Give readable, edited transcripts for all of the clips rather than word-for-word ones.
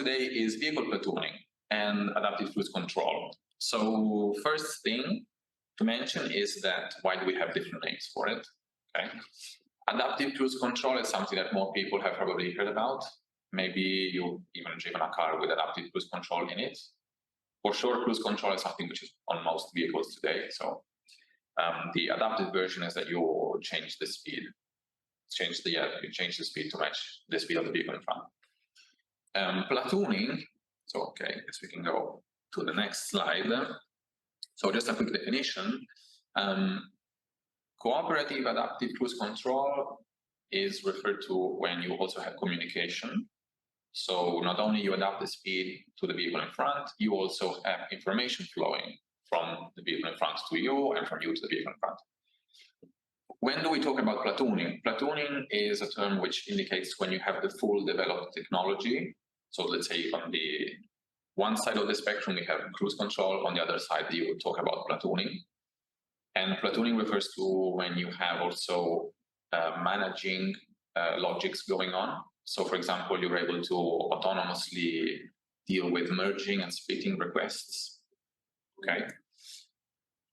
today is vehicle platooning and adaptive cruise control. So first thing to mention is that why do we have different names for it? Okay. Adaptive cruise control is something that more people have probably heard about. Maybe you've even driven a car with adaptive cruise control in it. For sure, cruise control is something which is on most vehicles today. So the adaptive version is that you change the speed, you change the speed to match the speed of the vehicle in front. Platooning. So okay, I guess we can go to the next slide. So just a quick definition. Cooperative adaptive cruise control is referred to when you also have communication. So not only you adapt the speed to the vehicle in front, you also have information flowing from the vehicle in front to you and from you to the vehicle in front. When do we talk about platooning? Platooning is a term which indicates when you have the full developed technology. So let's say on the one side of the spectrum, we have cruise control. On the other side, you would talk about platooning. And platooning refers to when you have also managing logics going on. So for example, you're able to autonomously deal with merging and splitting requests. Okay.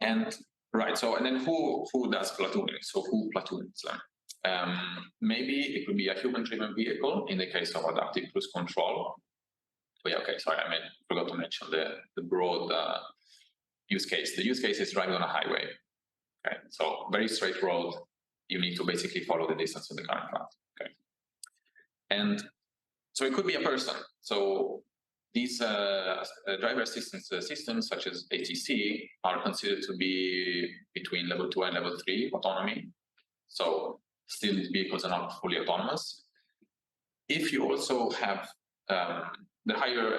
And right, so and then who does platooning? So who platoons them? Maybe it could be a human-driven vehicle in the case of adaptive cruise control. Oh, yeah, okay, sorry, I forgot to mention the broad use case. The use case is driving on a highway. Okay, so very straight road. You need to basically follow the distance of the car in front. Okay, and so it could be a person. So these driver assistance systems, such as ACC, are considered to be between level 2 and level 3 autonomy. So still, these vehicles are not fully autonomous. If you also have the higher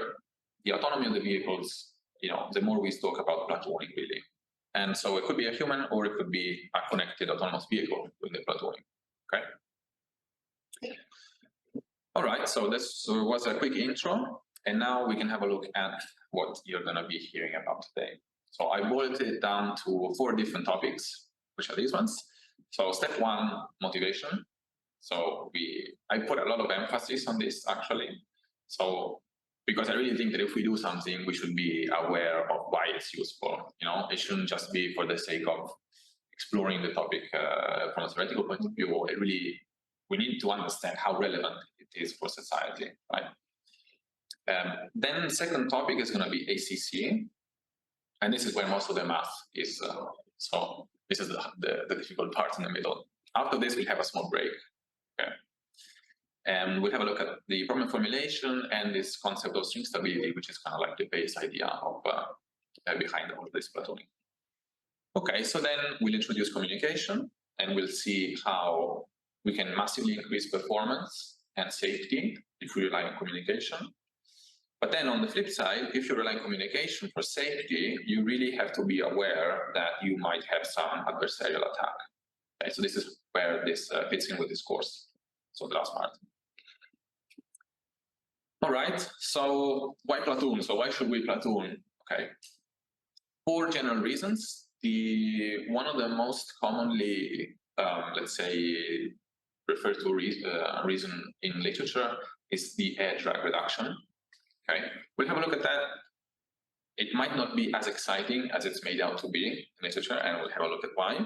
the autonomy of the vehicles, the more we talk about platooning, really. And so it could be a human or it could be a connected autonomous vehicle with the platooning. Okay. All right, so this was a quick intro. And now we can have a look at what you're going to be hearing about today. So I boiled it down to 4 different topics, which are these ones. So step 1, motivation. So I put a lot of emphasis on this, actually. So because I really think that if we do something, we should be aware of why it's useful. It shouldn't just be for the sake of exploring the topic from a theoretical point of view. We need to understand how relevant it is for society, right? Then the second topic is going to be ACC, and this is where most of the math is. So this is the difficult part in the middle. After this, we have a small break. Okay. And we'll have a look at the problem formulation and this concept of string stability, which is kind of like the base idea of behind all this platooning. Okay, so then we'll introduce communication, and we'll see how we can massively increase performance and safety if we rely on communication. But then on the flip side, if you rely on communication for safety, you really have to be aware that you might have some adversarial attack. Okay, so this is where this fits in with this course. So the last part. All right, so why platoon? So why should we platoon? Okay, 4 general reasons. One of the most commonly, let's say, referred to reason in literature is the air drag reduction. Okay, we'll have a look at that. It might not be as exciting as it's made out to be in literature, and we'll have a look at why.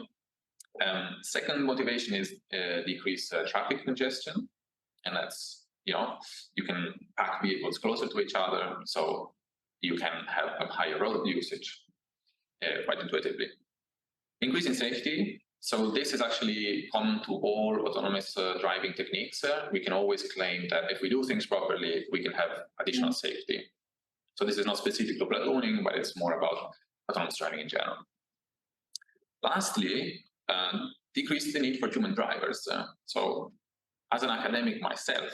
Second motivation is decrease traffic congestion, and that's, you can pack vehicles closer to each other, so you can have a higher road usage quite intuitively. Increasing safety. So this is actually common to all autonomous driving techniques. We can always claim that if we do things properly, we can have additional safety. So this is not specific to platooning, but it's more about autonomous driving in general. Lastly, decrease the need for human drivers. So as an academic myself,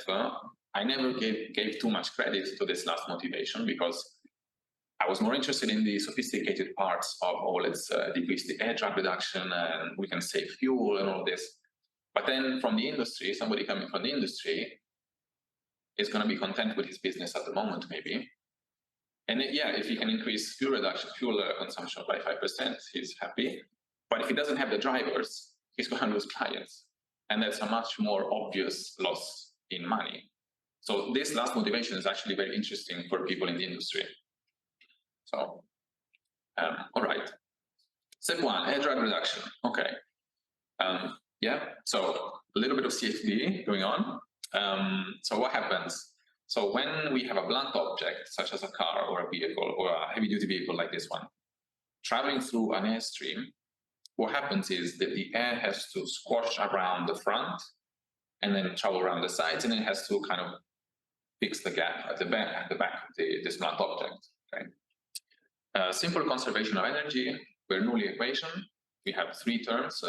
I never gave too much credit to this last motivation, because I was more interested in the sophisticated parts of, let's decrease the air drag reduction and we can save fuel and all this. But then from the industry, somebody coming from the industry is going to be content with his business at the moment, maybe. And if he can increase fuel consumption by 5%, he's happy. But if he doesn't have the drivers, he's going to lose clients. And that's a much more obvious loss in money. So this last motivation is actually very interesting for people in the industry. So, all right. Step 1, air drag reduction. Okay. Yeah, so a little bit of CFD going on. So what happens? So when we have a blunt object, such as a car or a vehicle or a heavy-duty vehicle like this one, traveling through an airstream, what happens is that the air has to squash around the front and then travel around the sides, and then it has to kind of fix the gap at the back of this blunt object. Okay. Simple conservation of energy, Bernoulli equation. We have 3 terms: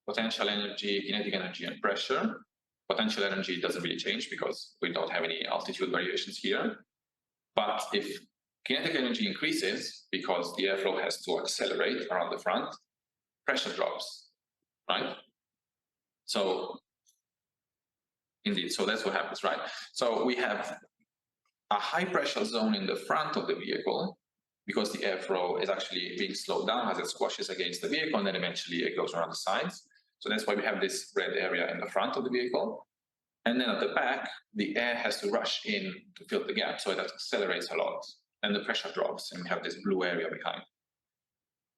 potential energy, kinetic energy, and pressure. Potential energy doesn't really change because we don't have any altitude variations here. But if kinetic energy increases because the airflow has to accelerate around the front, pressure drops, right? So indeed, so that's what happens, right? So we have a high pressure zone in the front of the vehicle because the airflow is actually being slowed down as it squashes against the vehicle, and then eventually it goes around the sides. So that's why we have this red area in the front of the vehicle. And then at the back, the air has to rush in to fill the gap, so it accelerates a lot, and the pressure drops, and we have this blue area behind.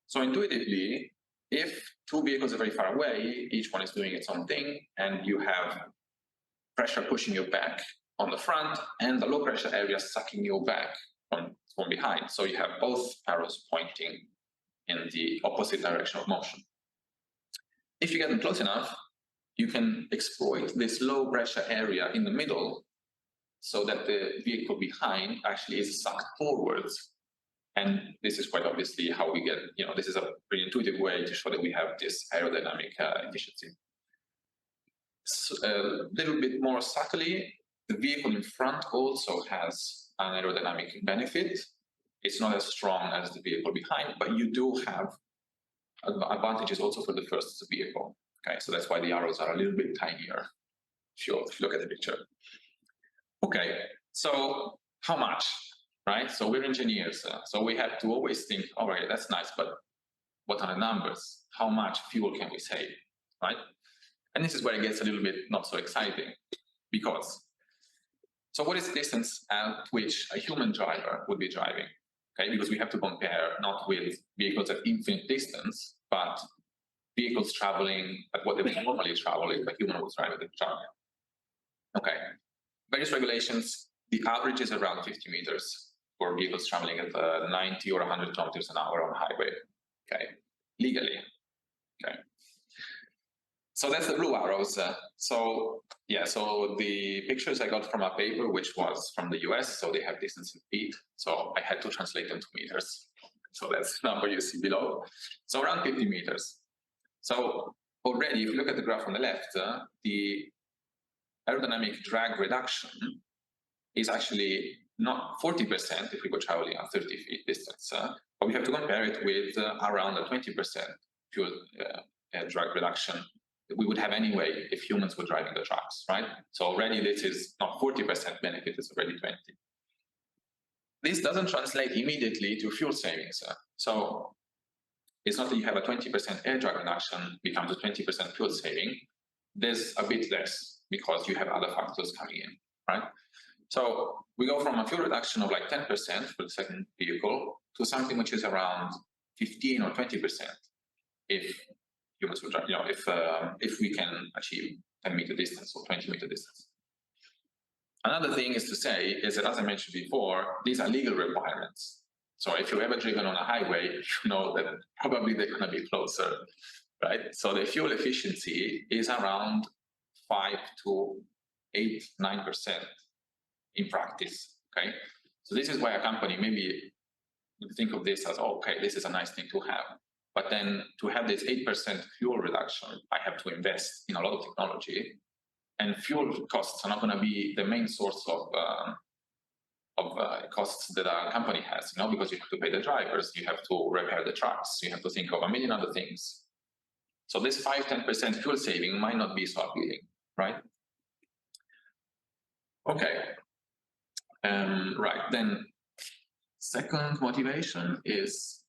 So intuitively, if 2 vehicles are very far away, each one is doing its own thing, and you have pressure pushing you back on the front, and the low pressure area sucking you back from behind. So you have both arrows pointing in the opposite direction of motion. If you get them close enough, you can exploit this low pressure area in the middle so that the vehicle behind actually is sucked forwards. And this is quite obviously how we get, this is a pretty intuitive way to show that we have this aerodynamic efficiency. So, a little bit more subtly, the vehicle in front also has an aerodynamic benefit. It's not as strong as the vehicle behind, but you do have advantages also for the first vehicle. Okay, so that's why the arrows are a little bit tinier if you look at the picture. Okay, so how much, right? So we're engineers, so we have to always think, all right, that's nice, but what are the numbers? How much fuel can we save, right? And this is where it gets a little bit not so exciting, because, so what is the distance at which a human driver would be driving? Okay, because we have to compare not with vehicles at infinite distance, but vehicles traveling at what they would normally travel if a human was driving the car. Okay, various regulations, the average is around 50 meters for vehicles traveling at 90 or 100 kilometers an hour on highway, okay, legally, okay. So that's the blue arrows. So the pictures I got from a paper, which was from the US, so they have distance in feet. So I had to translate them to meters. So that's the number you see below. So around 50 meters. So already, if you look at the graph on the left, the aerodynamic drag reduction is actually not 40% if we go traveling at 30 feet distance, but we have to compare it with around a 20% fuel drag reduction that we would have anyway if humans were driving the trucks, right? So already this is not 40% benefit, it's already 20. This doesn't translate immediately to fuel savings. So it's not that you have a 20% air drag reduction becomes a 20% fuel saving. There's a bit less because you have other factors coming in, right? So we go from a fuel reduction of like 10% for the second vehicle to something which is around 15 or 20% if humans would drive, if we can achieve 10-meter distance or 20-meter distance. Another thing is to say is that, as I mentioned before, these are legal requirements. So if you've ever driven on a highway, you know that probably they're going to be closer, right? So the fuel efficiency is around 5 to 8, 9% in practice, okay? So this is why a company maybe would think of this as, okay, this is a nice thing to have. But then to have this 8% fuel reduction, I have to invest in a lot of technology, and fuel costs are not going to be the main source of costs that a company has, because you have to pay the drivers, you have to repair the trucks, you have to think of a million other things. So this 5-10% fuel saving might not be so appealing, right? Okay. Right, then second motivation is,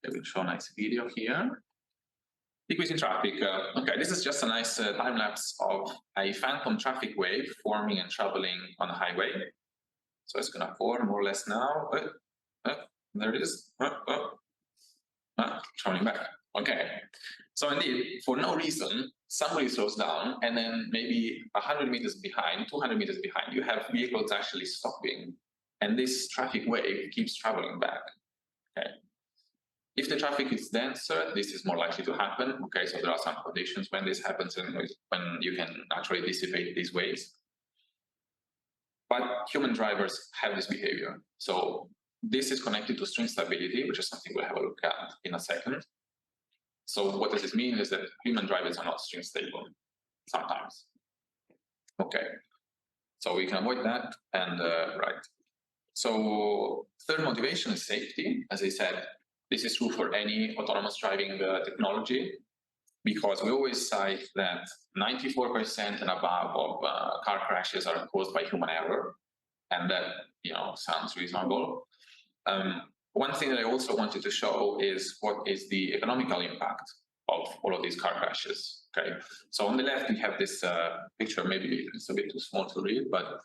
I will show a nice video here, Decreasing traffic. Okay, this is just a nice time lapse of a phantom traffic wave forming and traveling on a highway. So it's going to form more or less now. There it is. Traveling back. Okay. So indeed, for no reason, somebody slows down, and then maybe 100 meters behind, 200 meters behind, you have vehicles actually stopping, and this traffic wave keeps traveling back. Okay. If the traffic is denser, this is more likely to happen. Okay, so there are some conditions when this happens and when you can naturally dissipate these waves. But human drivers have this behavior. So this is connected to string stability, which is something we'll have a look at in a second. So what does this mean is that human drivers are not string stable sometimes. Okay, so we can avoid that, and right. So third motivation is safety. As I said, this is true for any autonomous driving technology, because we always cite that 94% and above of car crashes are caused by human error, and that sounds reasonable. One thing that I also wanted to show is what is the economical impact of all of these car crashes. Okay, so on the left we have this picture. Maybe it's a bit too small to read, but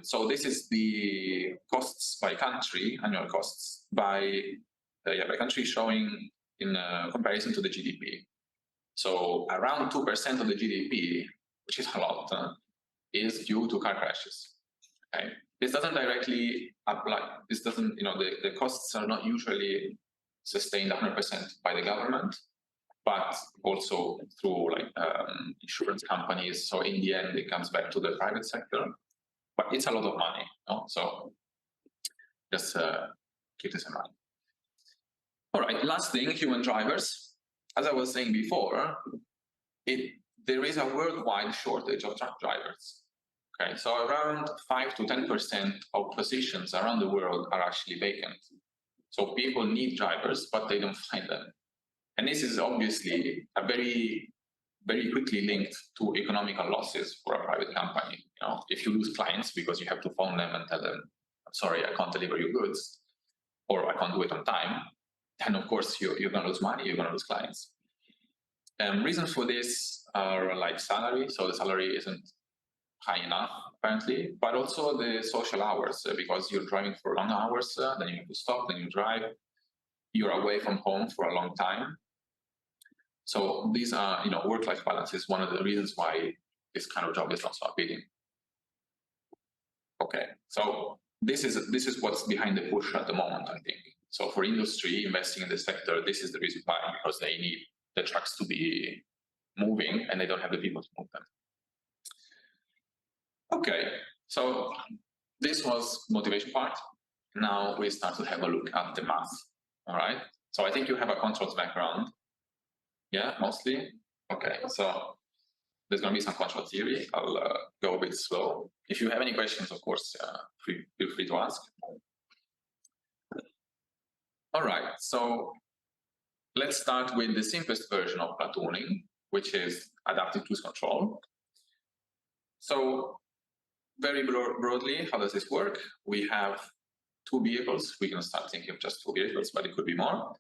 so this is the costs by country, annual costs by country, showing in comparison to the GDP. So around 2% of the GDP, which is a lot, is due to car crashes. Okay, this doesn't directly apply. This doesn't, the costs are not usually sustained 100% by the government, but also through insurance companies. So in the end, it comes back to the private sector. But it's a lot of money, so just keep this in mind. All right, last thing, human drivers. As I was saying before, there is a worldwide shortage of truck drivers. Okay, so around 5 to 10% of positions around the world are actually vacant. So people need drivers, but they don't find them. And this is obviously a very, very quickly linked to economical losses for a private company. If you lose clients because you have to phone them and tell them, "I'm sorry, I can't deliver your goods," or "I can't do it on time," then of course you're going to lose money, you're going to lose clients. Reasons for this are like salary. So the salary isn't high enough, apparently, but also the social hours, because you're driving for long hours, then you have to stop, then you drive, you're away from home for a long time. So these are, work-life balance is one of the reasons why this kind of job is not so appealing. Okay, so this is what's behind the push at the moment, I think. So for industry investing in this sector, this is the reason why, because they need the trucks to be moving and they don't have the people to move them. Okay, so this was motivation part. Now we start to have a look at the math. All right, so I think you have a controls background. Yeah, mostly. Okay, so there's going to be some control theory. I'll go a bit slow. If you have any questions, of course, feel free to ask. All right, so let's start with the simplest version of platooning, which is adaptive cruise control. So very broadly, how does this work? We have two vehicles. We can start thinking of just two vehicles, but it could be more.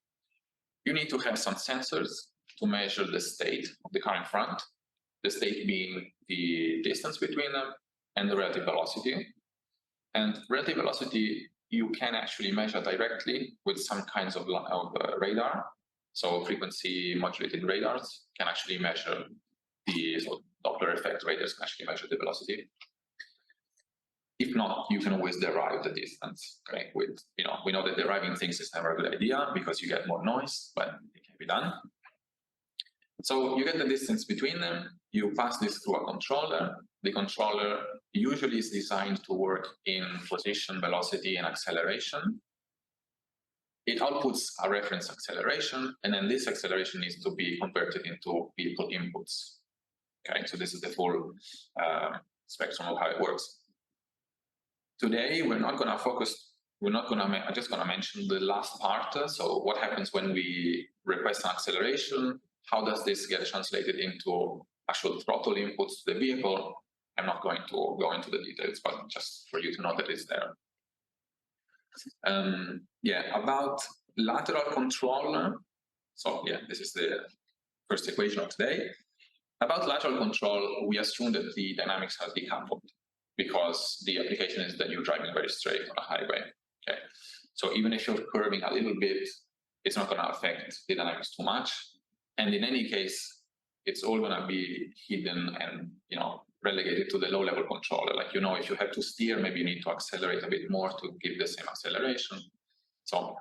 You need to have some sensors to measure the state of the car in front, the state being the distance between them and the relative velocity. And relative velocity, you can actually measure directly with some kinds of radar. So frequency modulated radars can actually measure so Doppler effect radars can actually measure the velocity. If not, you can always derive the distance. Okay, we know that deriving things is never a good idea because you get more noise, but it can be done. So you get the distance between them, you pass this through a controller. The controller usually is designed to work in position, velocity, and acceleration. It outputs a reference acceleration, and then this acceleration needs to be converted into vehicle inputs. Okay, so this is the full spectrum of how it works. Today, we're not going to focus, I'm just going to mention the last part. So what happens when we request an acceleration? How does this get translated into actual throttle inputs to the vehicle? I'm not going to go into the details, but just for you to know that it's there. About lateral control. So yeah, this is the first equation of today. About lateral control, we assume that the dynamics are decoupled because the application is that you're driving very straight on a highway. Okay, so even if you're curving a little bit, it's not going to affect the dynamics too much. And in any case, it's all going to be hidden and relegated to the low-level controller. Like, if you have to steer, maybe you need to accelerate a bit more to give the same acceleration. So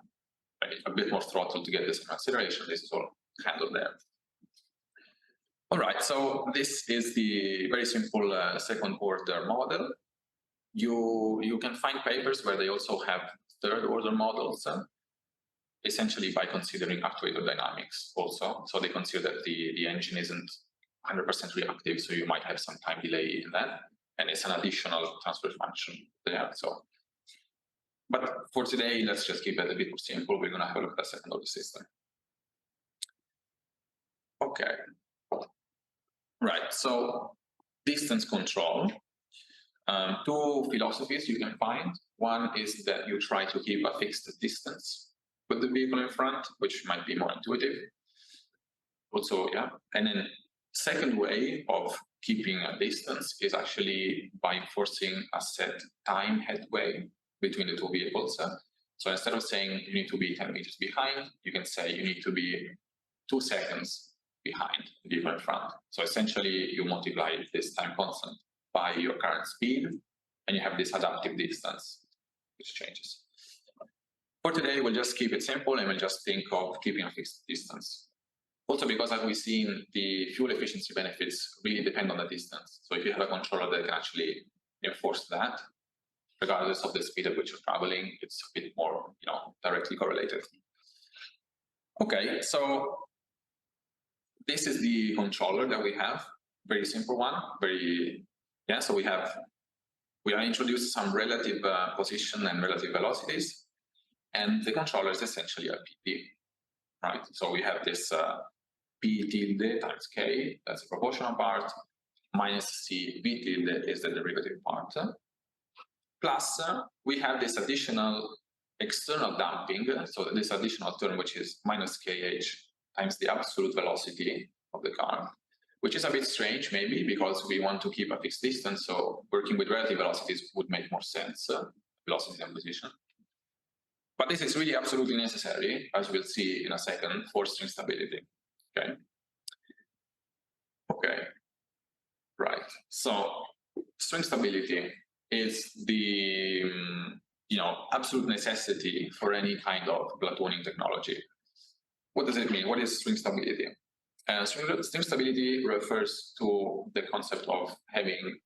a bit more throttle to get the same acceleration. This is all handled there. All right, so this is the very simple second-order model. You can find papers where they also have third-order models, essentially by considering actuator dynamics also. So they consider that the engine isn't 100% reactive, so you might have some time delay in that, and it's an additional transfer function there. So, but for today, let's just keep it a bit more simple. We're going to have a look at the second-order system. Okay. Right, so distance control. Two philosophies you can find. One is that you try to keep a fixed distance with the vehicle in front, which might be more intuitive. Also, yeah. And then second way of keeping a distance is actually by enforcing a set time headway between the two vehicles. So instead of saying you need to be 10 meters behind, you can say you need to be 2 seconds behind the vehicle in front. So essentially, you multiply this time constant by your current speed, and you have this adaptive distance, which changes. For today, we'll just keep it simple, and we'll just think of keeping a fixed distance. Also, because as we've seen, the fuel efficiency benefits really depend on the distance. So if you have a controller that can actually enforce that, regardless of the speed at which you're traveling, it's a bit more, directly correlated. Okay, so this is the controller that we have. Very simple one. So we are introduced some relative position and relative velocities, and the controller is essentially a PT, right? So we have this P tilde times K, that's the proportional part, minus C V tilde is the derivative part. Plus, we have this additional external damping, so this additional term, which is minus KH times the absolute velocity of the car, which is a bit strange, maybe, because we want to keep a fixed distance, so working with relative velocities would make more sense, velocity and position. But this is really absolutely necessary, as we'll see in a second, for string stability. Okay, right. So string stability is the absolute necessity for any kind of platooning technology. What does it mean? What is string stability? String stability refers to the concept of having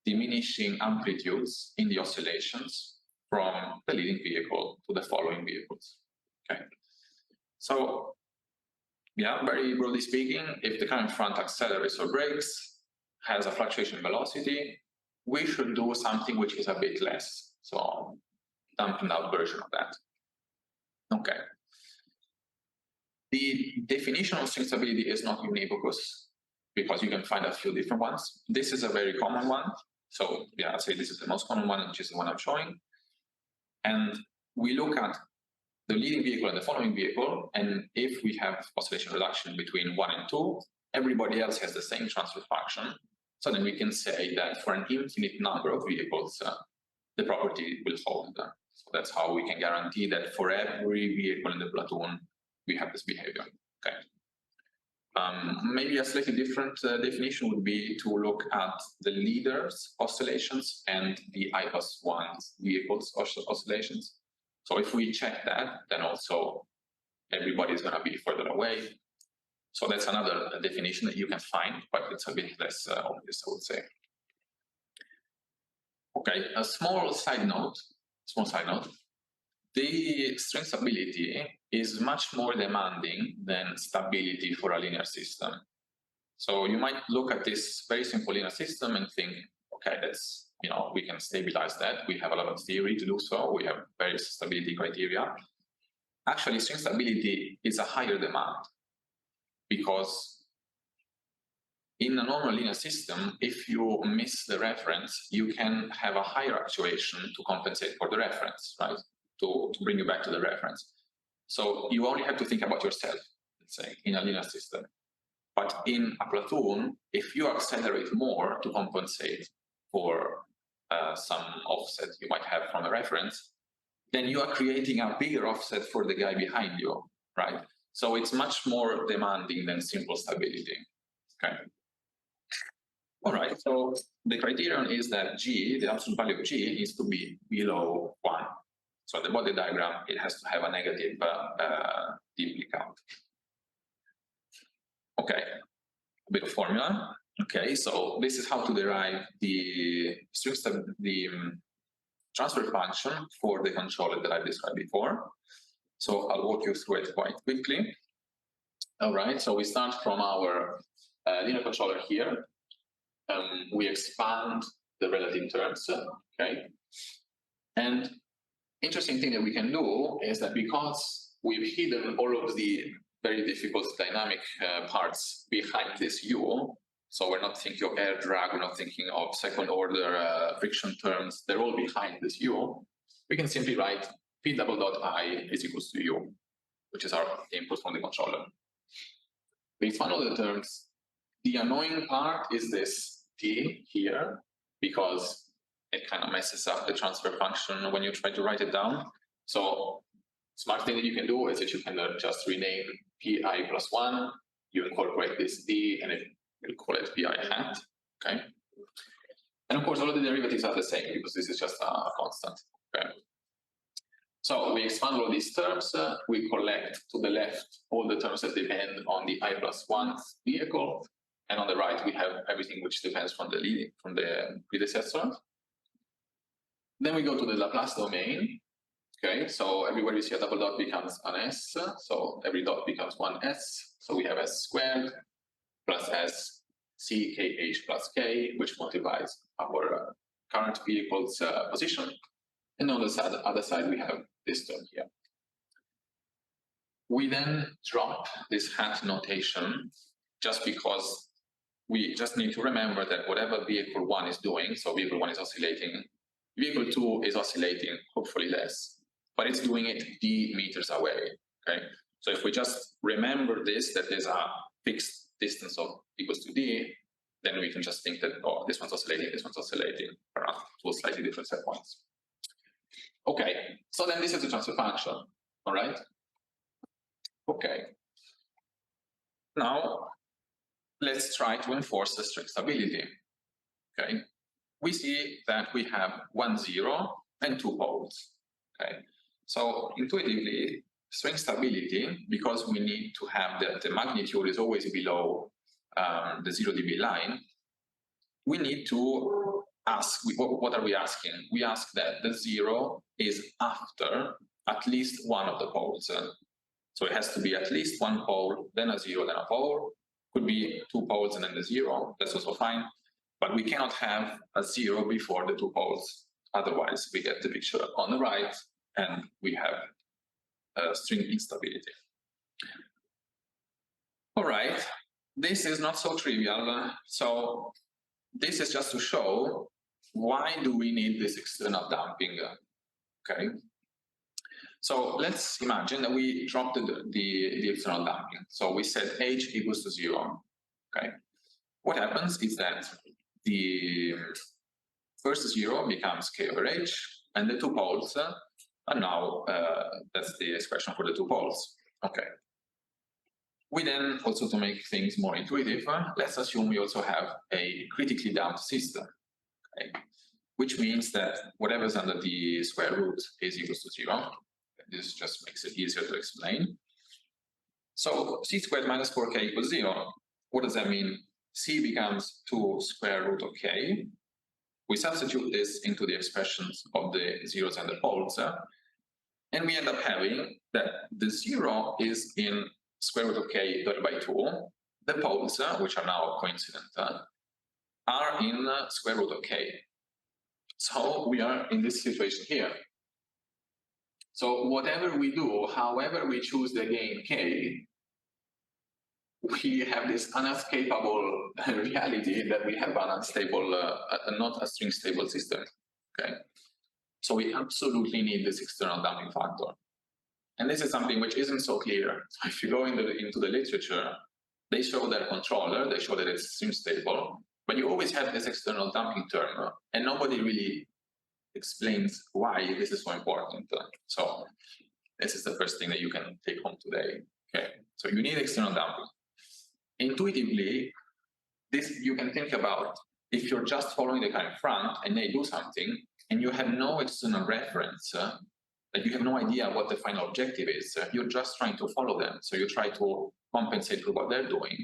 diminishing amplitudes in the oscillations from the leading vehicle to the following vehicles. Okay. So, yeah, very broadly speaking, if the car in front accelerates or brakes, has a fluctuation in velocity, we should do something which is a bit less. So, dampened out version of that. Okay. The definition of string stability is not univocous, because you can find a few different ones. This is a very common one. So, yeah, I'd say this is the most common one, which is the one I'm showing. And we look at the leading vehicle and the following vehicle, and if we have oscillation reduction between 1 and 2, everybody else has the same transfer function. So then we can say that for an infinite number of vehicles, the property will hold. So that's how we can guarantee that for every vehicle in the platoon, we have this behavior. Okay. Maybe a slightly different definition would be to look at the leader's oscillations and the I+1's vehicles oscillations. So if we check that, then also everybody is going to be further away. So that's another definition that you can find, but it's a bit less obvious, I would say. Okay, a small side note. The string stability is much more demanding than stability for a linear system. So you might look at this very simple linear system and think, okay, that's, we can stabilize that. We have a lot of theory to do so. We have various stability criteria. Actually, string stability is a higher demand, because in a normal linear system, if you miss the reference, you can have a higher actuation to compensate for the reference, right? To bring you back to the reference. So you only have to think about yourself, let's say, in a linear system. But in a platoon, if you accelerate more to compensate for some offset you might have from a reference, then you are creating a bigger offset for the guy behind you, right? So it's much more demanding than simple stability, okay? All right, so the criterion is that G, the absolute value of G, needs to be below 1. So in the body diagram, it has to have a negative deeply count. Okay, a bit of formula. Okay, so this is how to derive the transfer function for the controller that I described before. So I'll walk you through it quite quickly. All right, so we start from our linear controller here. We expand the relative terms, okay? And interesting thing that we can do is that because we've hidden all of the very difficult dynamic parts behind this U, so we're not thinking of air drag, we're not thinking of second order friction terms, they're all behind this U, we can simply write P double dot I is equals to U, which is our input from the controller. We expand all the terms. The annoying part is this T here, because it kind of messes up the transfer function when you try to write it down. So smart thing that you can do is that you can just rename Pi plus 1, you incorporate this D, and you'll call it Pi hat, okay? And of course, all of the derivatives are the same, because this is just a constant, okay? So we expand all these terms, we collect to the left all the terms that depend on the I plus 1 vehicle, and on the right we have everything which depends from the predecessor. Then we go to the Laplace domain. Okay, so everywhere you see a double dot becomes an S, so every dot becomes one S. So we have S squared plus S C K H plus K, which multiplies our current vehicle's position. And on the other side, we have this term here. We then drop this hat notation just because we just need to remember that whatever vehicle 1 is doing, so vehicle 1 is oscillating, vehicle 2 is oscillating, hopefully less, but it's doing it d meters away, okay? So if we just remember this, that there's a fixed distance of equals to d, then we can just think that, oh, this one's oscillating, around two slightly different set points. Okay, so then this is the transfer function, all right? Okay. Now, let's try to enforce the string stability, okay? We see that we have 1, 0, and 2 poles, okay? So intuitively, string stability, because we need to have the magnitude is always below the 0 dB line, we need to ask, what are we asking? We ask that the 0 is after at least one of the poles. So it has to be at least one pole, then a 0, then a pole. Could be 2 poles and then the 0, that's also fine. But we cannot have a 0 before the 2 poles. Otherwise, we get the picture on the right, and we have string instability. All right, this is not so trivial. So this is just to show why do we need this external damping, okay? So let's imagine that we dropped the external damping. So we set H equals to 0, okay? What happens is that the first 0 becomes K over H, and the 2 poles are now, that's the expression for the 2 poles, okay? We then, also to make things more intuitive, let's assume we also have a critically damped system, okay? Which means that whatever's under the square root is equals to 0. This just makes it easier to explain. So c squared minus 4k equals 0. What does that mean? C becomes 2 square root of k. We substitute this into the expressions of the zeros and the poles, and we end up having that the 0 is in square root of k divided by 2. The poles, which are now coincident, are in square root of k. So we are in this situation here. So whatever we do, however we choose the gain k, we have this unescapable reality that we have an unstable, not a string stable system, okay? So we absolutely need this external damping factor. And this is something which isn't so clear. If you go into the literature, they show their controller, they show that it's stream stable, but you always have this external damping term, and nobody really explains why this is so important. So this is the first thing that you can take home today. Okay, so you need external damping. Intuitively, this you can think about if you're just following the car in front and they do something and you have no external reference, like you have no idea what the final objective is, you're just trying to follow them. So you try to compensate for what they're doing.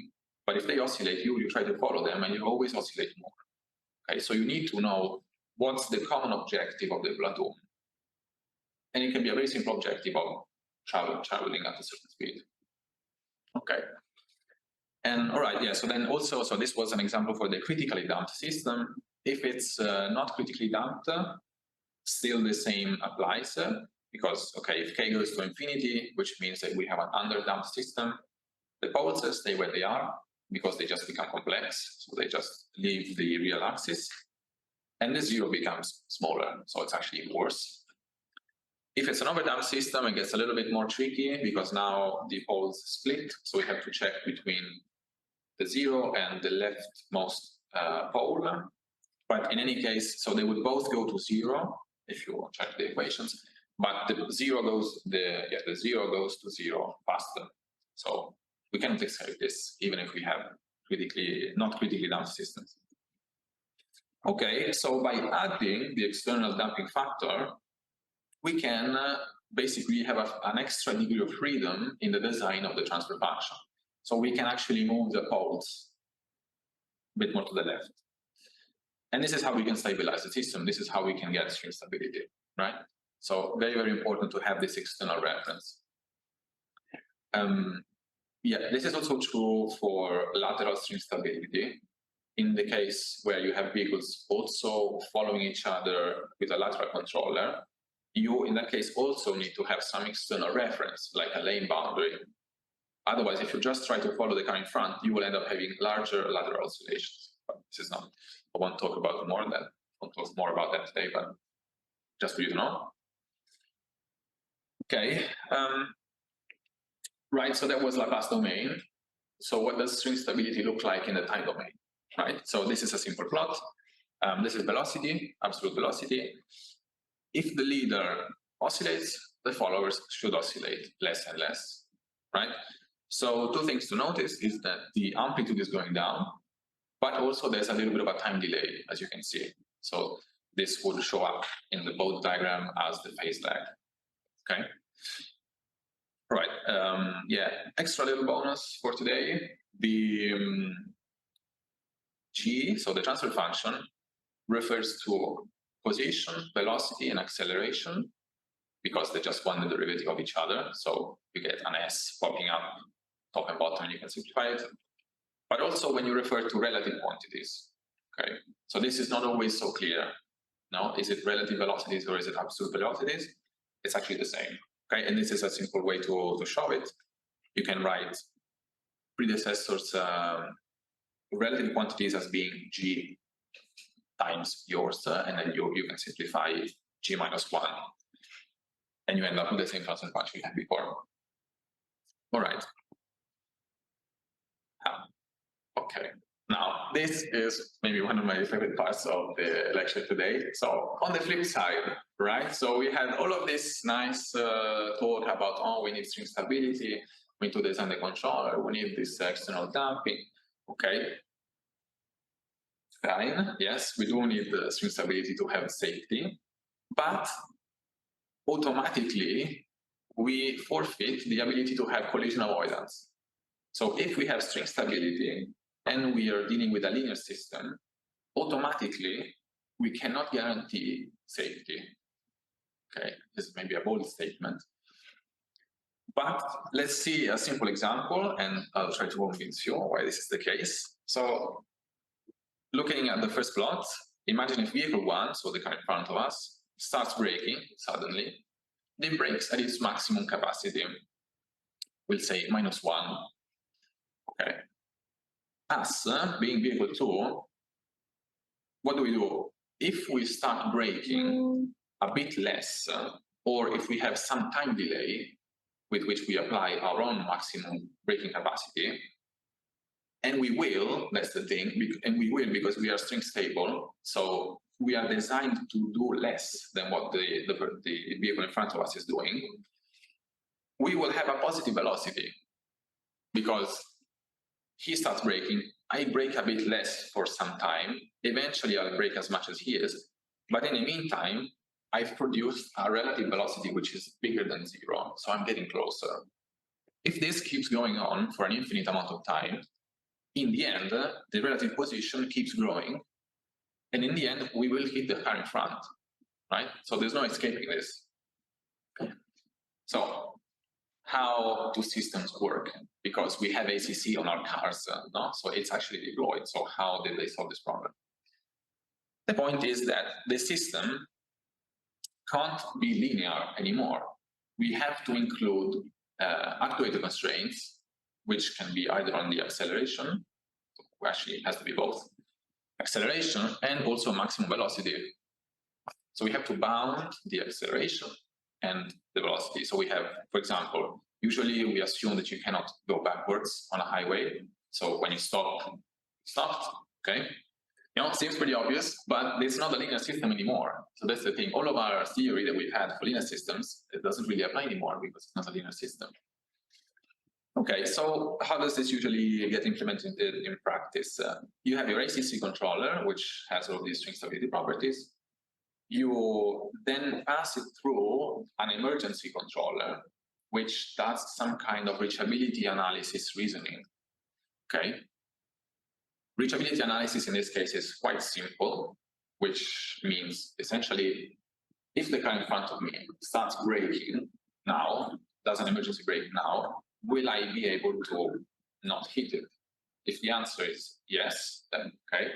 But if they oscillate, you try to follow them and you always oscillate more. Okay, so you need to know what's the common objective of the platoon. And it can be a very simple objective of traveling at a certain speed. Okay. And all right, yeah, so then also, so this was an example for the critically damped system. If it's not critically damped, still the same applies, because, okay, if k goes to infinity, which means that we have an under-damped system, the poles stay where they are because they just become complex, so they just leave the real axis, and the zero becomes smaller, so it's actually worse. If it's an overdamped system, it gets a little bit more tricky because now the poles split, so we have to check between the zero and the leftmost pole. But in any case, so they would both go to zero if you check the equations, but the zero goes to zero faster. So we cannot escape this, even if we have not critically damped systems. Okay, so by adding the external damping factor, we can basically have an extra degree of freedom in the design of the transfer function. So we can actually move the poles a bit more to the left. And this is how we can stabilize the system. This is how we can get stream stability, right? So very, very important to have this external reference. Yeah, this is also true for lateral stream stability. In the case where you have vehicles also following each other with a lateral controller, you, in that case, also need to have some external reference, like a lane boundary. Otherwise, if you just try to follow the car in front, you will end up having larger lateral oscillations. But this is not, I won't talk about more than that. I'll talk more about that today, but just for you to know. Okay, right, so that was Laplace domain. So what does string stability look like in the time domain, right? So this is a simple plot. This is velocity, absolute velocity. If the leader oscillates, the followers should oscillate less and less, right? So two things to notice is that the amplitude is going down, but also there's a little bit of a time delay, as you can see. So this would show up in the both diagram as the phase lag, okay? Right, yeah, extra little bonus for today. The G, so the transfer function, refers to position, velocity, and acceleration, because they just want the derivative of each other. So you get an S popping up top and bottom, and you can simplify it. But also when you refer to relative quantities, okay? So this is not always so clear. Now, is it relative velocities or is it absolute velocities? It's actually the same, okay? And this is a simple way to show it. You can write predecessors' relative quantities as being G times yours, and then you can simplify G minus 1, and you end up with the same transfer function you had before. All right. Okay. Now, this is maybe one of my favorite parts of the lecture today. So on the flip side, right? So we had all of this nice talk about, oh, we need string stability, we need to design the controller, we need this external damping. Okay. Fine. Yes, we do need the string stability to have safety, but automatically we forfeit the ability to have collision avoidance. So if we have string stability and we are dealing with a linear system, automatically we cannot guarantee safety. Okay, this is maybe a bold statement. But let's see a simple example, and I'll try to convince you why this is the case. So looking at the first plot, imagine if vehicle 1, so the car in front of us, starts braking suddenly. It brakes at its maximum capacity. We'll say -1. Okay. Us, being vehicle 2, what do? If we start braking a bit less, or if we have some time delay with which we apply our own maximum braking capacity, And we will, that's the thing, and we will because we are string stable. So we are designed to do less than what the vehicle in front of us is doing. We will have a positive velocity because he starts braking. I brake a bit less for some time. Eventually, I'll brake as much as he is. But in the meantime, I've produced a relative velocity which is bigger than 0. So I'm getting closer. If this keeps going on for an infinite amount of time, in the end, the relative position keeps growing. And in the end, we will hit the car in front, right? So there's no escaping this. So how do systems work? Because we have ACC on our cars, no? So it's actually deployed. So how did they solve this problem? The point is that the system can't be linear anymore. We have to include actuator constraints, which can be either on the acceleration, actually it has to be both, acceleration and also maximum velocity. So we have to bound the acceleration and the velocity. So we have, for example, usually we assume that you cannot go backwards on a highway. So when you stop, stopped, okay? You know, it seems pretty obvious, but it's not a linear system anymore. So that's the thing. All of our theory that we've had for linear systems, it doesn't really apply anymore because it's not a linear system. Okay, so how does this usually get implemented in practice? You have your ACC controller, which has all these string stability properties. You then pass it through an emergency controller, which does some kind of reachability analysis reasoning. Okay. Reachability analysis in this case is quite simple, which means essentially if the car in front of me starts braking now, does an emergency brake now, will I be able to not hit it? If the answer is yes, then okay.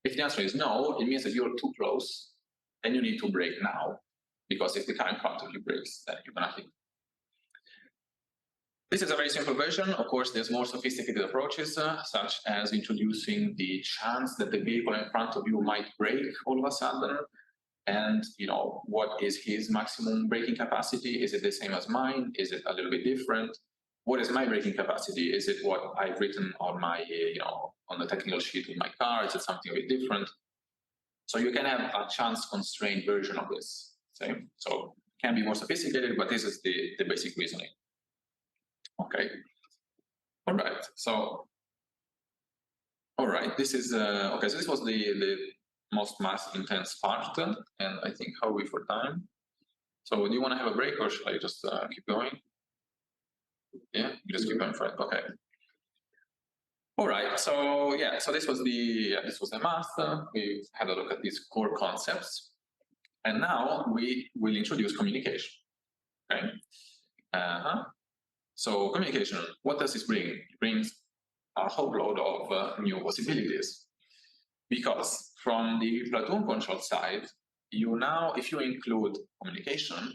If the answer is no, it means that you're too close and you need to brake now, because if the car in front of you brakes, then you're gonna hit. This is a very simple version. Of course, there's more sophisticated approaches, such as introducing the chance that the vehicle in front of you might brake all of a sudden. And, you know, what is his maximum braking capacity? Is it the same as mine? Is it a little bit different? What is my braking capacity? Is it what I've written on my, on the technical sheet with my car? Is it something a bit different? So you can have a chance-constrained version of this. Same. So it can be more sophisticated, but this is the basic reasoning. Okay. All right. So, all right. This is okay. So this was the most math intense part, and I think how are we for time? So do you want to have a break, or should I just keep going? Yeah, you just keep going for it. Okay. All right. So yeah. So this was the math. We had a look at these core concepts, and now we will introduce communication. Okay. So communication, what does this bring? It brings a whole load of new possibilities. Because from the platoon control side, you now, if you include communication,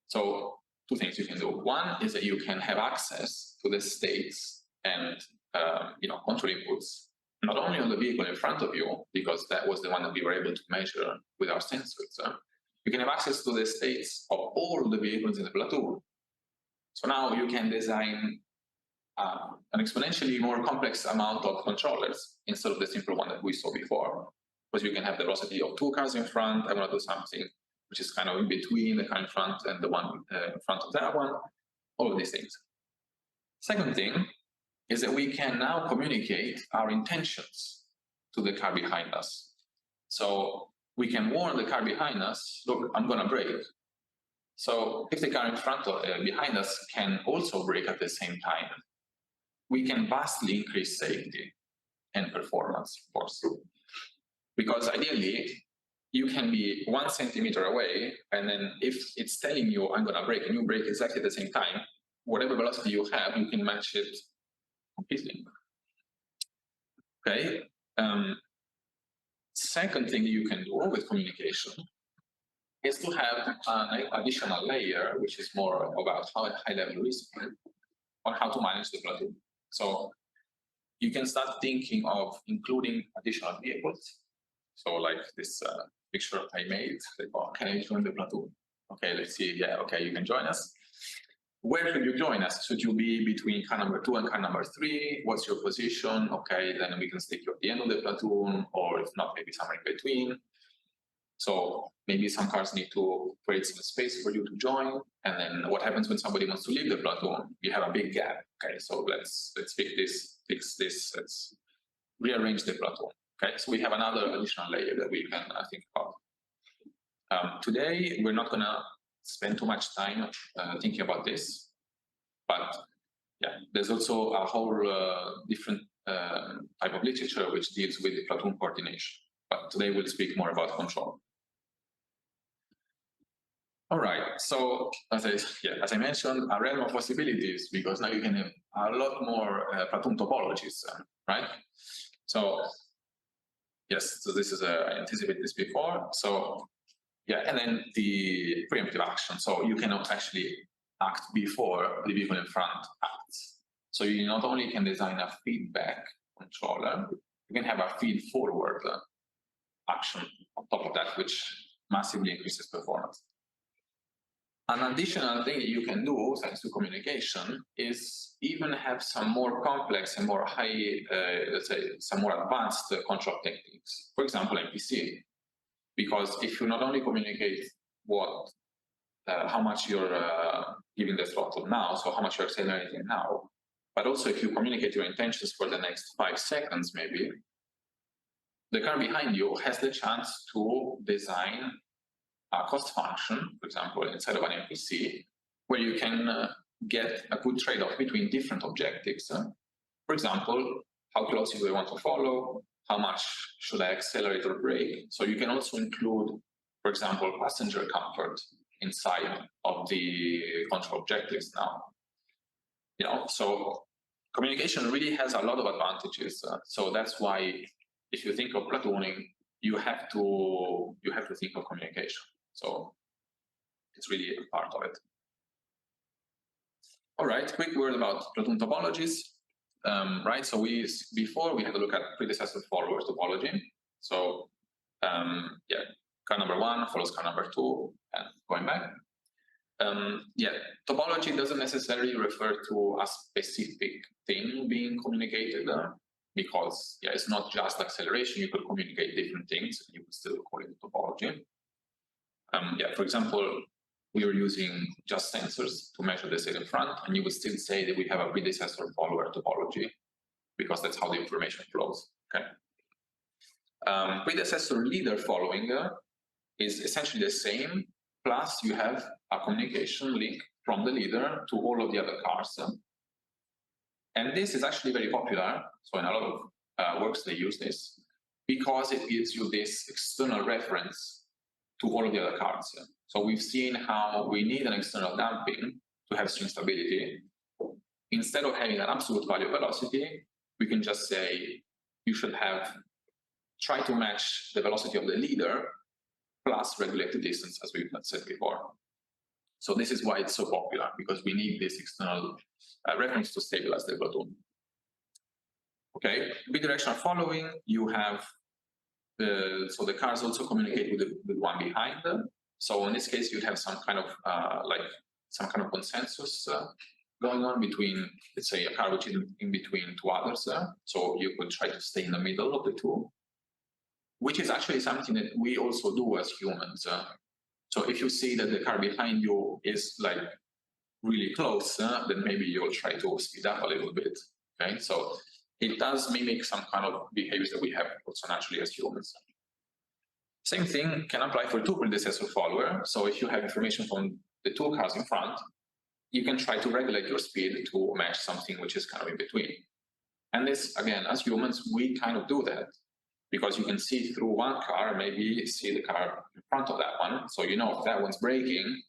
so two things you can do. One is that you can have access to the states and control inputs, not only on the vehicle in front of you, because that was the one that we were able to measure with our sensors. You can have access to the states of all the vehicles in the platoon. So now you can design an exponentially more complex amount of controllers instead of the simple one that we saw before. Because you can have the velocity of two cars in front. I want to do something which is kind of in between the car in front and the one in front of that one. All of these things. Second thing is that we can now communicate our intentions to the car behind us. So we can warn the car behind us, look, I'm going to brake. So if the car in front of behind us can also brake at the same time, we can vastly increase safety and performance, of course. Because ideally, you can be 1 centimeter away, and then if it's telling you I'm going to brake, and you brake exactly at the same time, whatever velocity you have, you can match it completely. Okay. Second thing you can do with communication is to have an additional layer, which is more about how high-level risk on how to manage the platoon. So you can start thinking of including additional vehicles. So like this picture I made, like, oh, can I join the platoon? Okay, let's see. Yeah, okay, you can join us. where should you join us? Should you be between car number 2 and car number 3? What's your position? Okay, then we can stick you at the end of the platoon, or if not, maybe somewhere in between. So maybe some cars need to create some space for you to join. And then what happens when somebody wants to leave the platoon? You have a big gap. Okay, so let's fix this, let's rearrange the platoon. Okay, so we have another additional layer that we can think about. Today, we're not gonna spend too much time thinking about this, but yeah, there's also a whole different type of literature which deals with the platoon coordination. But today we'll speak more about control. All right, so as I mentioned, a realm of possibilities, because now you can have a lot more platoon topologies, right? So yes, so this is I anticipated this before. So yeah, and then the preemptive action. So you cannot actually act before the vehicle in front acts. So you not only can design a feedback controller, you can have a feed forward action on top of that, which massively increases performance. An additional thing you can do, thanks to communication, is even have some more complex and more high, let's say, some more advanced control techniques. For example, MPC. Because if you not only communicate what, how much you're giving the throttle now, so how much you're accelerating now, but also if you communicate your intentions for the next 5 seconds, maybe, the car behind you has the chance to design a cost function, for example, inside of an MPC, where you can get a good trade-off between different objectives. For example, how closely do I want to follow? How much should I accelerate or brake? So you can also include, for example, passenger comfort inside of the control objectives now. You know, so communication really has a lot of advantages. So that's why, if you think of platooning, you have to think of communication. So it's really a part of it. All right, quick word about platoon topologies. Right, so before we had a look at predecessor follower topology. So yeah, car number 1 follows car number 2, and going back. Yeah, topology doesn't necessarily refer to a specific thing being communicated, because yeah, it's not just acceleration. You could communicate different things, and you could still call it topology. Yeah, for example, we are using just sensors to measure the state in front, and you would still say that we have a predecessor follower topology, because that's how the information flows. Okay. Predecessor leader following is essentially the same, plus you have a communication link from the leader to all of the other cars. And this is actually very popular. So in a lot of works they use this, because it gives you this external reference to all of the other cars. So we've seen how we need an external damping to have string stability. Instead of having an absolute value of velocity, we can just say you should try to match the velocity of the leader plus regulate the distance, as we've said before. So this is why it's so popular, because we need this external reference to stabilize the platoon. Okay, bidirectional following, you have so the cars also communicate with the one behind them. So in this case, you'd have some kind of consensus going on between, let's say, a car which is in between 2 others. So you could try to stay in the middle of the 2, which is actually something that we also do as humans. So if you see that the car behind you is like really close, then maybe you'll try to speed up a little bit. Okay, so it does mimic some kind of behaviors that we have also naturally as humans. Same thing can apply for 2 predecessor follower. So if you have information from the 2 cars in front, you can try to regulate your speed to match something which is kind of in between. And this, again, as humans, we kind of do that, because you can see through one car, maybe see the car in front of that one. So you know if that one's braking,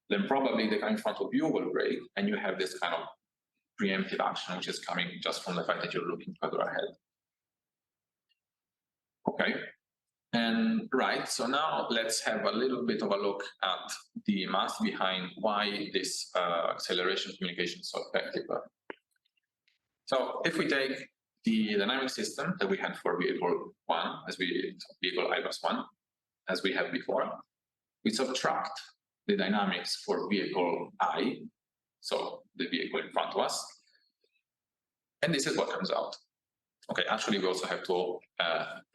then probably the car in front of you will brake, and you have this kind of preemptive action, which is coming just from the fact that you're looking further ahead. Okay, and right, so now let's have a little bit of a look at the math behind why this acceleration communication is so effective. So if we take the dynamic system that we had for vehicle 1, vehicle I+1, as we had before, we subtract the dynamics for vehicle I, so the vehicle in front of us. And this is what comes out. Okay, actually we also have to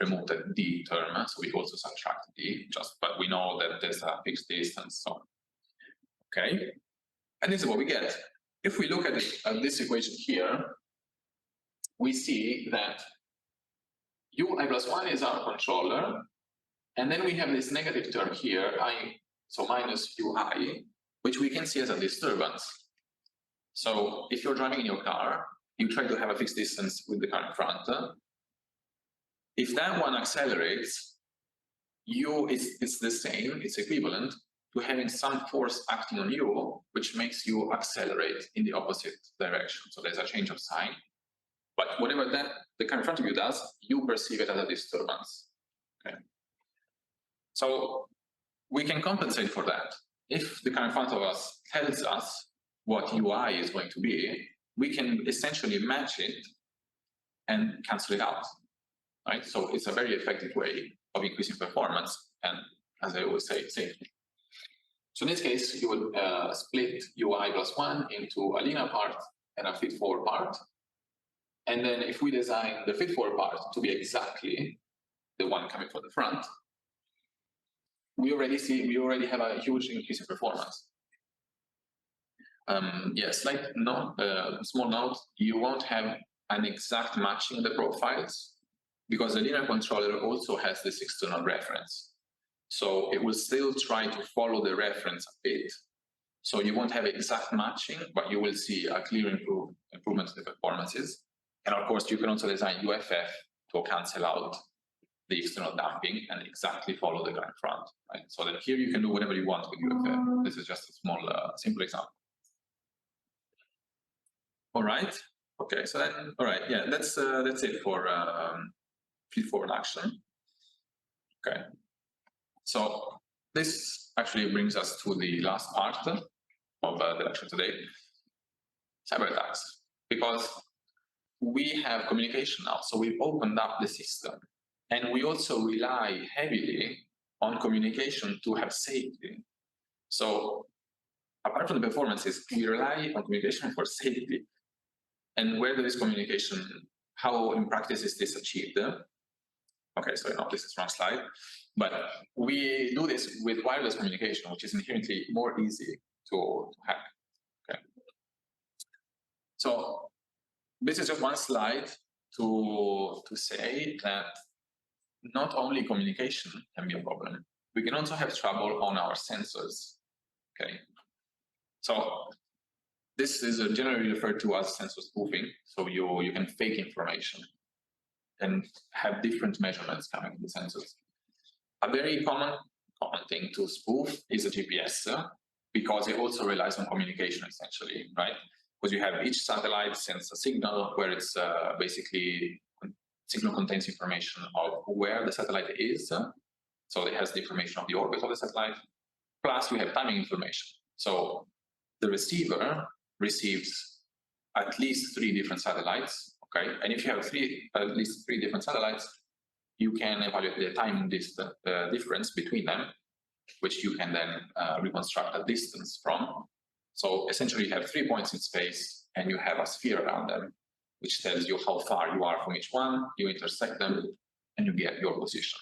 remove the D term, so we also subtract D, but we know that there's a fixed distance, so okay. And this is what we get. If we look at this equation here, we see that ui plus 1 is our controller, and then we have this negative term here, so minus ui, which we can see as a disturbance. So if you're driving in your car, you try to have a fixed distance with the car in front. If that one accelerates, it's the same, it's equivalent to having some force acting on you, which makes you accelerate in the opposite direction. So there's a change of sign. But whatever that the car in front of you does, you perceive it as a disturbance. Okay. So we can compensate for that. If the car in front of us tells us what UI is going to be, we can essentially match it and cancel it out, right? So it's a very effective way of increasing performance and, as I always say, safety. So in this case, you would split UI plus 1 into a linear part and a feed-forward part. And then if we design the feed-forward part to be exactly the one coming from the front, we already have a huge increase in performance. Yes, small note, you won't have an exact matching of the profiles because the linear controller also has this external reference. So it will still try to follow the reference a bit. So you won't have exact matching, but you will see a clear improvement in the performances. And of course, you can also design UFF to cancel out the external damping and exactly follow the guy in front. Right? So that here you can do whatever you want with UFF. This is just a small, simple example. All right. Okay. So then, all right. Yeah, that's it for feed-forward action. Okay. So this actually brings us to the last part of the lecture today, cyber attacks, because we have communication now. So we've opened up the system, and we also rely heavily on communication to have safety. So apart from the performances, we rely on communication for safety. And where there is communication, how in practice is this achieved? Okay, so no, this is wrong slide. But we do this with wireless communication, which is inherently more easy to hack. Okay. So this is just one slide to say that not only communication can be a problem, we can also have trouble on our sensors. Okay. So this is generally referred to as sensor spoofing. So you can fake information and have different measurements coming from the sensors. A very common thing to spoof is a GPS because it also relies on communication essentially, right? Because you have each satellite sends a signal where it's basically signal contains information of where the satellite is. So it has the information of the orbit of the satellite. Plus you have timing information. So the receiver receives at least 3 different satellites, okay? And if you have at least three different satellites, you can evaluate the time difference between them, which you can then reconstruct a distance from. So essentially you have 3 points in space and you have a sphere around them, which tells you how far you are from each one, you intersect them, and you get your position,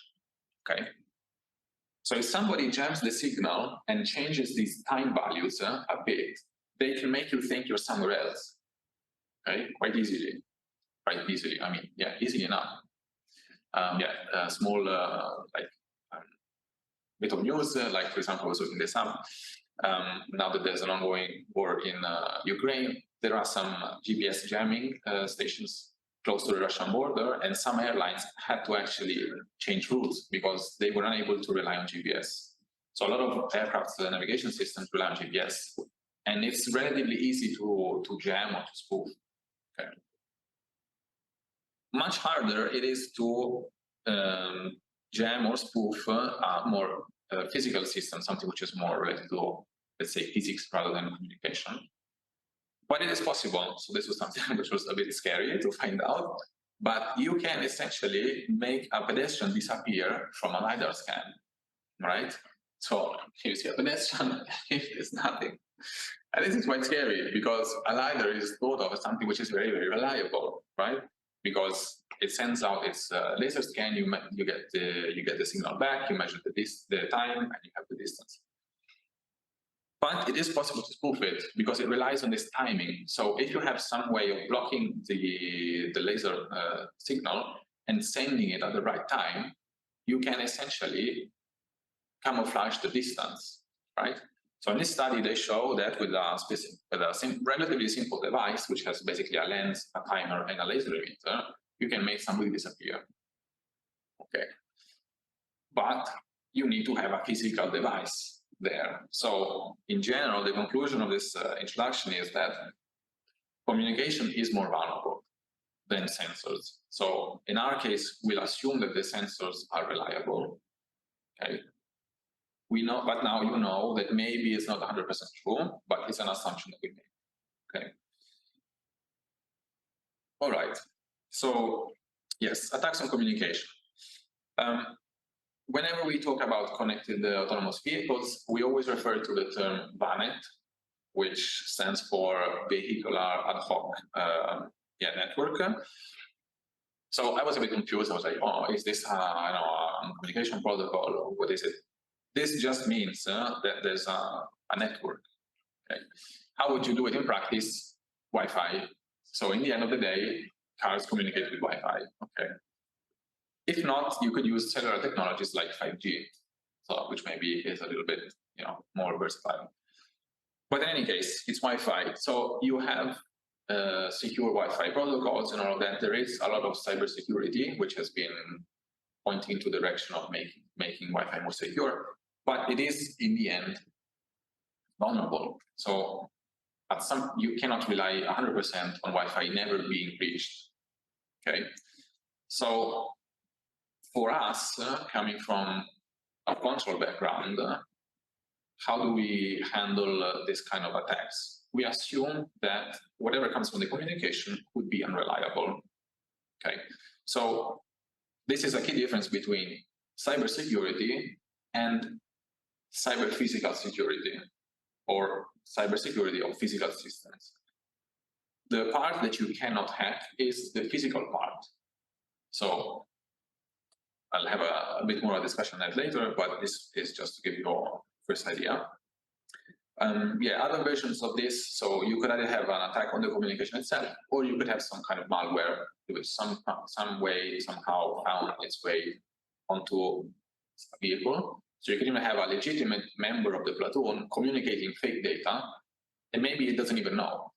okay? So if somebody jams the signal and changes these time values a bit, they can make you think you're somewhere else, okay? Quite easily, I mean, yeah, easily enough. Small bit of news, like for example, I was looking this up. Now that there's an ongoing war in Ukraine, there are some GPS jamming stations close to the Russian border, and some airlines had to actually change routes because they were unable to rely on GPS. So a lot of aircraft navigation systems rely on GPS, and it's relatively easy to jam or to spoof. Okay. Much harder it is to jam or spoof a more physical system, something which is more related to, let's say, physics rather than communication. But it is possible. So this was something which was a bit scary to find out. But you can essentially make a pedestrian disappear from a LiDAR scan, right? So you see a pedestrian, there's nothing. And this is quite scary because a LiDAR is thought of as something which is very, very reliable, right? Because it sends out its laser scan, you get the signal back, you measure the time, and you have the distance. But it is possible to spoof it because it relies on this timing. So if you have some way of blocking the laser signal and sending it at the right time, you can essentially camouflage the distance, right? So in this study, they show that with a relatively simple device, which has basically a lens, a timer, and a laser emitter, you can make somebody disappear. Okay. But you need to have a physical device there. So in general, the conclusion of this introduction is that communication is more valuable than sensors. So in our case, we'll assume that the sensors are reliable. Okay. We know, but now you know that maybe it's not 100% true, but it's an assumption that we make. Okay. All right. So yes, attacks on communication. Whenever we talk about connected autonomous vehicles, we always refer to the term VANET, which stands for Vehicular Ad Hoc Network. So I was a bit confused. I was like, oh, is this a communication protocol, or what is it? This just means that there's a network. Okay. How would you do it in practice? Wi-Fi. So in the end of the day, cars communicate with Wi-Fi. Okay. If not, you could use cellular technologies like 5G, so which maybe is a little bit more versatile. But in any case, it's Wi-Fi. So you have secure Wi-Fi protocols and all of that. There is a lot of cybersecurity, which has been pointing to the direction of making Wi-Fi more secure. But it is, in the end, vulnerable. So you cannot rely 100% on Wi-Fi never being breached. Okay. So for us, coming from a control background, how do we handle this kind of attacks? We assume that whatever comes from the communication would be unreliable. Okay. So this is a key difference between cybersecurity and cyber-physical security, or cybersecurity of physical systems. The part that you cannot hack is the physical part. So I'll have a bit more of a discussion on that later, but this is just to give you a first idea. Other versions of this, so you could either have an attack on the communication itself, or you could have some kind of malware which some way, somehow found its way onto a vehicle. So you could even have a legitimate member of the platoon communicating fake data, and maybe it doesn't even know.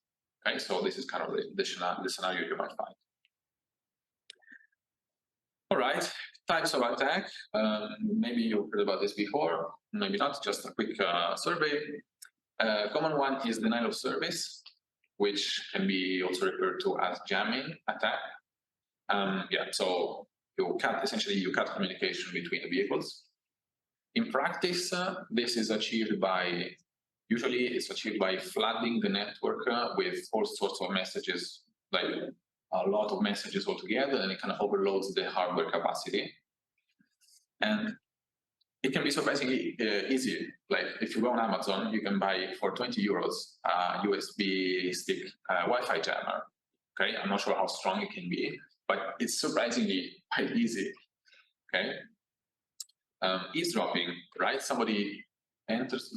Okay, so this is kind of the scenario you might find. All right, types of attack. Maybe you heard about this before, maybe not, just a quick survey. Common one is denial of service, which can be also referred to as jamming attack. So essentially you cut communication between the vehicles. In practice, this is achieved by, usually it's achieved by flooding the network with all sorts of messages, like a lot of messages altogether, and it kind of overloads the hardware capacity. And it can be surprisingly easy. Like if you go on Amazon, you can buy for 20 euros a USB stick Wi-Fi jammer. Okay, I'm not sure how strong it can be, but it's surprisingly quite easy. Okay. Eavesdropping, right? Somebody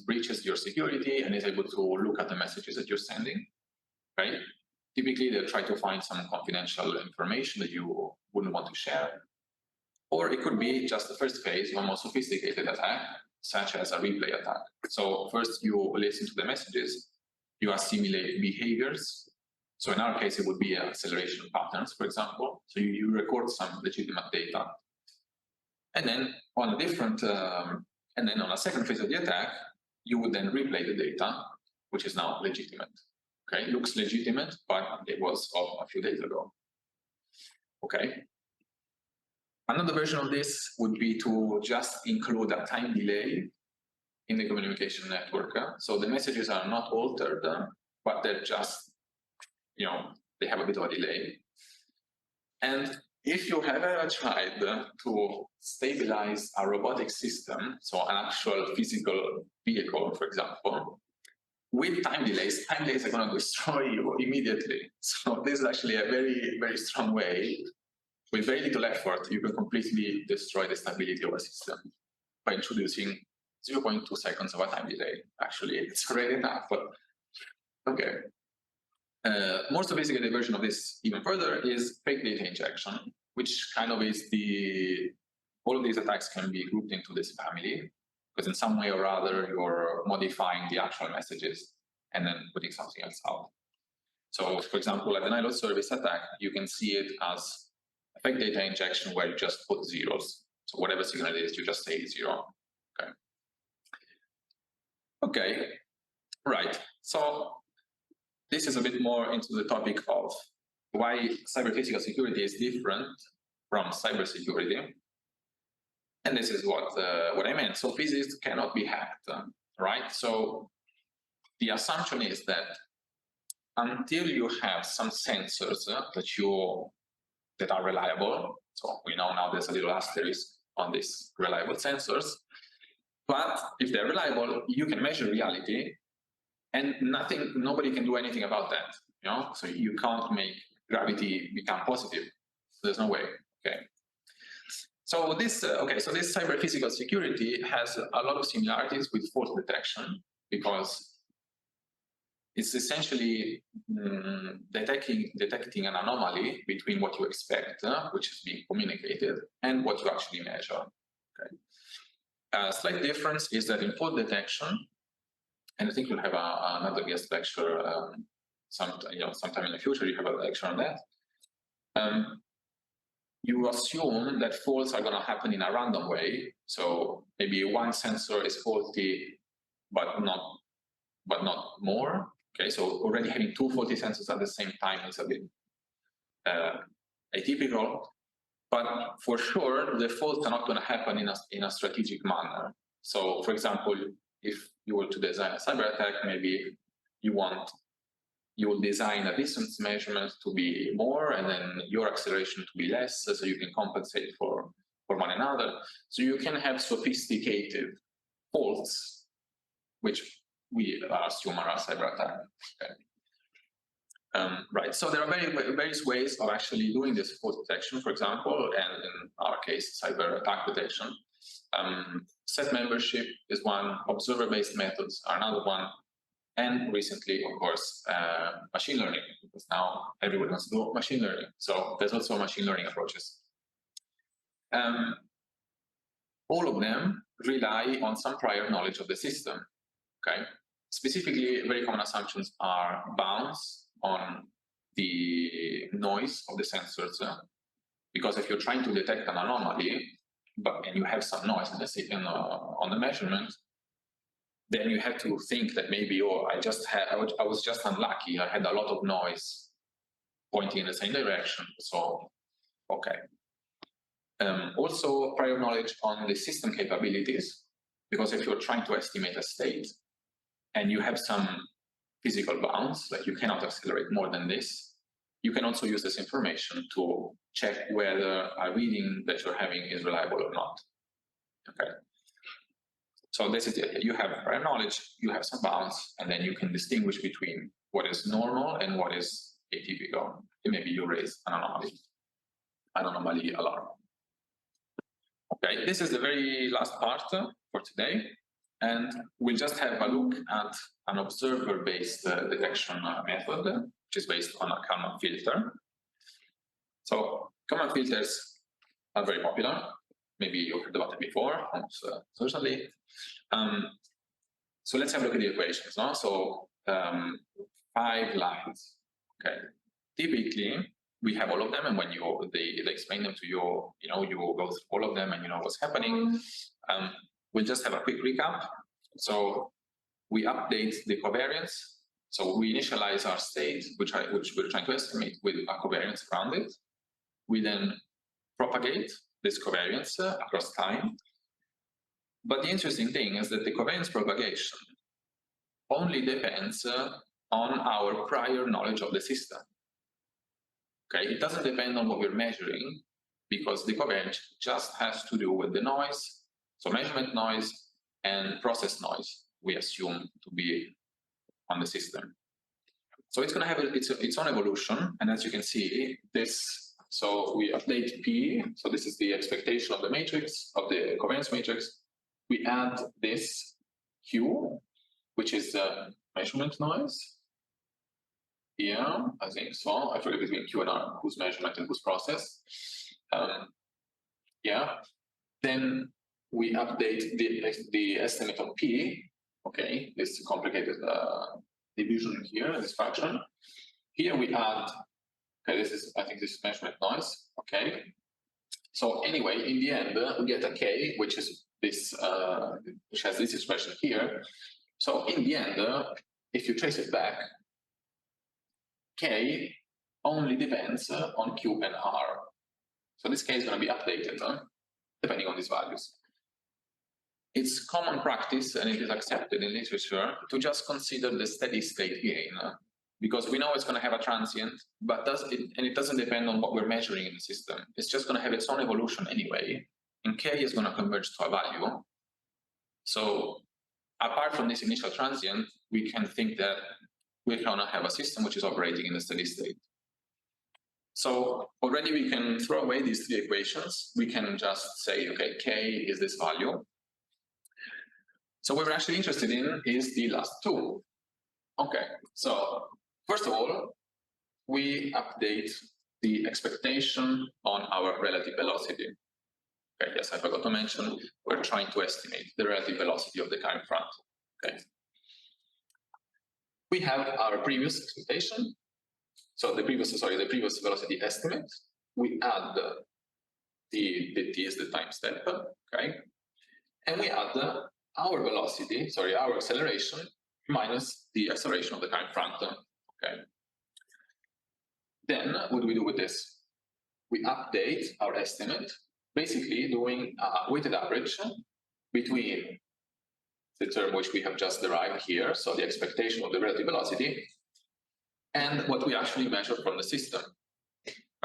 breaches your security and is able to look at the messages that you're sending, right? Typically, they'll try to find some confidential information that you wouldn't want to share. Or it could be just the first phase of a more sophisticated attack, such as a replay attack. So first you listen to the messages, you assimilate behaviors. So in our case, it would be acceleration patterns, for example. So you record some legitimate data. And then on a second phase of the attack, you would then replay the data, which is now legitimate. Okay, looks legitimate, but it was of a few days ago. Okay. Another version of this would be to just include a time delay in the communication network. So the messages are not altered, but they're just, they have a bit of a delay. And if you have ever tried to stabilize a robotic system, so an actual physical vehicle, for example, with time delays are going to destroy you immediately. So this is actually a very, very strong way. With very little effort, you can completely destroy the stability of a system by introducing 0.2 seconds of a time delay. Actually, it's already enough, but okay. More sophisticated version of this even further is fake data injection, which kind of is all of these attacks can be grouped into this family, because in some way or other, you're modifying the actual messages and then putting something else out. So, for example, a denial of service attack, you can see it as a fake data injection where you just put zeros. So whatever signal it is, you just say 0. Okay. Okay, right. So this is a bit more into the topic of why cyber-physical security is different from cybersecurity. And this is what I meant. So physics cannot be hacked, right? So the assumption is that until you have some sensors that are reliable, so we know now there's a little asterisk on these reliable sensors, but if they're reliable, you can measure reality, and nobody can do anything about that. You know, so you can't make gravity become positive. There's no way. Okay. So this cyber physical security has a lot of similarities with fault detection, because it's essentially detecting an anomaly between what you expect, which is being communicated, and what you actually measure. Okay. A slight difference is that in fault detection, and I think you'll have another guest lecture sometime in the future. You have a lecture on that. You assume that faults are going to happen in a random way. So maybe one sensor is faulty, but not more. Okay, so already having 2 faulty sensors at the same time is a bit atypical. But for sure, the faults are not going to happen in a strategic manner. So, for example, if you were to design a cyber attack, maybe you will design a distance measurement to be more, and then your acceleration to be less, so you can compensate for one another. So you can have sophisticated faults, which we assume are a cyber attack. Okay. Right. So there are various ways of actually doing this fault detection, for example, and in our case, cyber attack detection. Set membership is one, observer-based methods are another one, and recently, of course, machine learning, because now everyone wants to do machine learning. So there's also machine learning approaches. All of them rely on some prior knowledge of the system. Okay. Specifically, very common assumptions are bounds on the noise of the sensors, because if you're trying to detect an anomaly, and you have some noise on the measurement, then you have to think that maybe, I was just unlucky. I had a lot of noise pointing in the same direction. So, okay. Also, prior knowledge on the system capabilities, because if you're trying to estimate a state and you have some physical bounds, like you cannot accelerate more than this, you can also use this information to check whether a reading that you're having is reliable or not. Okay. So this is it. You have prior knowledge, you have some bounds, and then you can distinguish between what is normal and what is atypical. And maybe you raise an anomaly alarm. Okay, this is the very last part for today. And we'll just have a look at an observer-based detection method, which is based on a Kalman filter. So Kalman filters are very popular. Maybe you heard about it before, almost certainly. So let's have a look at the equations. No? So 5 lines. Okay. Typically, we have all of them, and when they explain them to you, you will go through all of them, and you know what's happening. We'll just have a quick recap. So we update the covariance. So we initialize our state, which we're trying to estimate, with a covariance around it. We then propagate this covariance across time. But the interesting thing is that the covariance propagation only depends on our prior knowledge of the system. Okay, it doesn't depend on what we're measuring, because the covariance just has to do with the noise, so measurement noise and process noise we assume to be on the system. So it's going to have its own evolution, and as you can see, so we update P, so this is the expectation of the matrix, of the covariance matrix. We add this Q, which is the measurement noise. Yeah, I think so. I forget between Q and R, whose measurement and whose process. Yeah, then we update the estimate of P. Okay, this complicated division here, this function. Here we add, okay, I think this is measurement noise, okay. So anyway, in the end, we get a K, which is this, which has this expression here. So in the end, if you trace it back, K only depends on Q and R. So this K is going to be updated depending on these values. It's common practice, and it is accepted in literature, to just consider the steady state gain, because we know it's going to have a transient, but it doesn't depend on what we're measuring in the system. It's just going to have its own evolution anyway, and K is going to converge to a value. So apart from this initial transient, we can think that we're going to have a system which is operating in a steady state. So already we can throw away these three equations. We can just say, okay, K is this value. So what we're actually interested in is the last two. Okay, so first of all, we update the expectation on our relative velocity. Okay, yes, I forgot to mention, we're trying to estimate the relative velocity of the car in front. Okay. We have our previous expectation. So the previous velocity estimate. We add the t is the time step, okay? And we add our velocity, our acceleration minus the acceleration of the car in front, okay? Then what do we do with this? We update our estimate, basically doing a weighted average between the term which we have just derived here, so the expectation of the relative velocity, and what we actually measure from the system,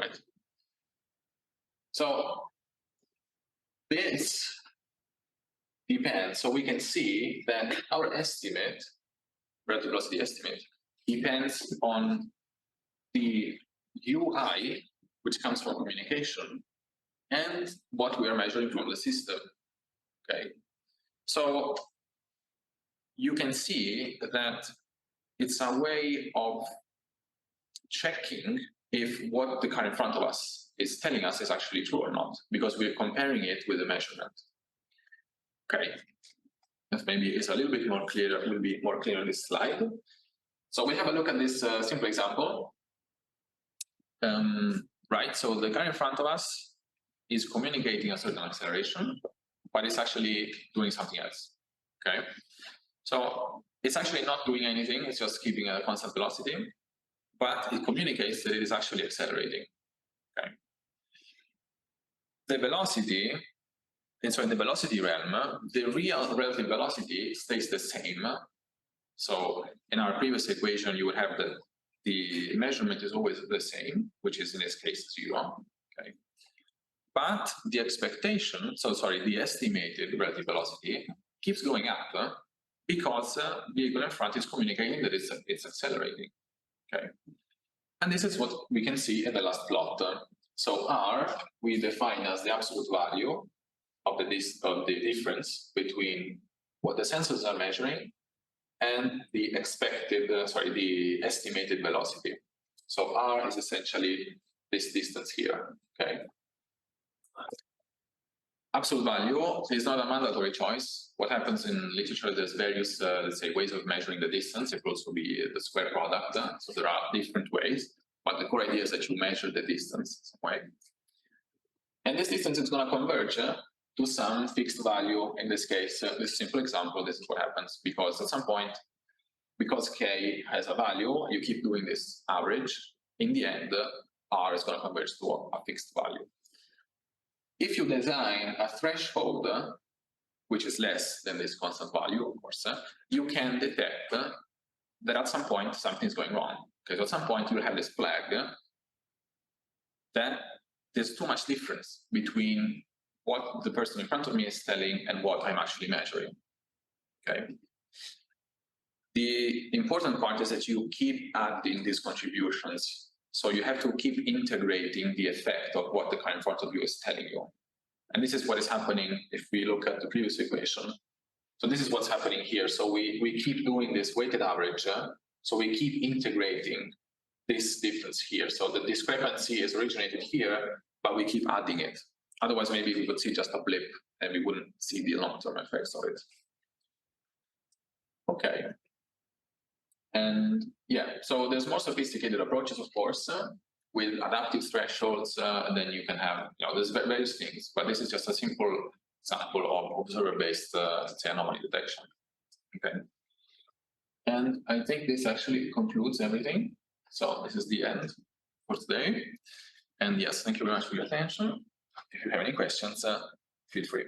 right? So this depends. So we can see that our estimate, relative velocity estimate, depends on the UI, which comes from communication, and what we are measuring from the system, okay? So you can see that it's a way of checking if what the car in front of us is telling us is actually true or not, because we're comparing it with the measurement. Okay, that maybe is a little bit more clear, will be more clear on this slide. So we have a look at this simple example. Right, so the car in front of us is communicating a certain acceleration, but it's actually doing something else, okay? So it's actually not doing anything, it's just keeping a constant velocity, but it communicates that it is actually accelerating, okay? The velocity, and so in the velocity realm, the real relative velocity stays the same. So in our previous equation, you would have that the measurement is always the same, which is in this case 0, okay? But the expectation, the estimated relative velocity keeps going up because the vehicle in front is communicating that it's accelerating, okay? And this is what we can see in the last plot. So R, we define as the absolute value of the difference between what the sensors are measuring and the the estimated velocity. So R is essentially this distance here, okay? Absolute value is not a mandatory choice. What happens in literature, there's various, let's say, ways of measuring the distance. It could also be the square product. So there are different ways, but the core idea is that you measure the distance some way. And this distance is going to converge to some fixed value. In this case, this simple example, this is what happens, because at some point, because K has a value, you keep doing this average. In the end, R is going to converge to a fixed value. If you design a threshold, which is less than this constant value, of course, you can detect that at some point something is going wrong. Because at some point you'll have this flag that there's too much difference between what the person in front of me is telling and what I'm actually measuring. Okay. The important part is that you keep adding these contributions. So you have to keep integrating the effect of what the car in front of you is telling you. And this is what is happening if we look at the previous equation. So this is what's happening here. So we keep doing this weighted average. So we keep integrating this difference here. So the discrepancy is originated here, but we keep adding it. Otherwise, maybe we would see just a blip and we wouldn't see the long-term effects of it. Okay. And yeah, so there's more sophisticated approaches, of course, with adaptive thresholds. And then you can have, there's various things, but this is just a simple example of observer-based anomaly detection. Okay. And I think this actually concludes everything. So this is the end for today. And yes, thank you very much for your attention. If you have any questions, feel free.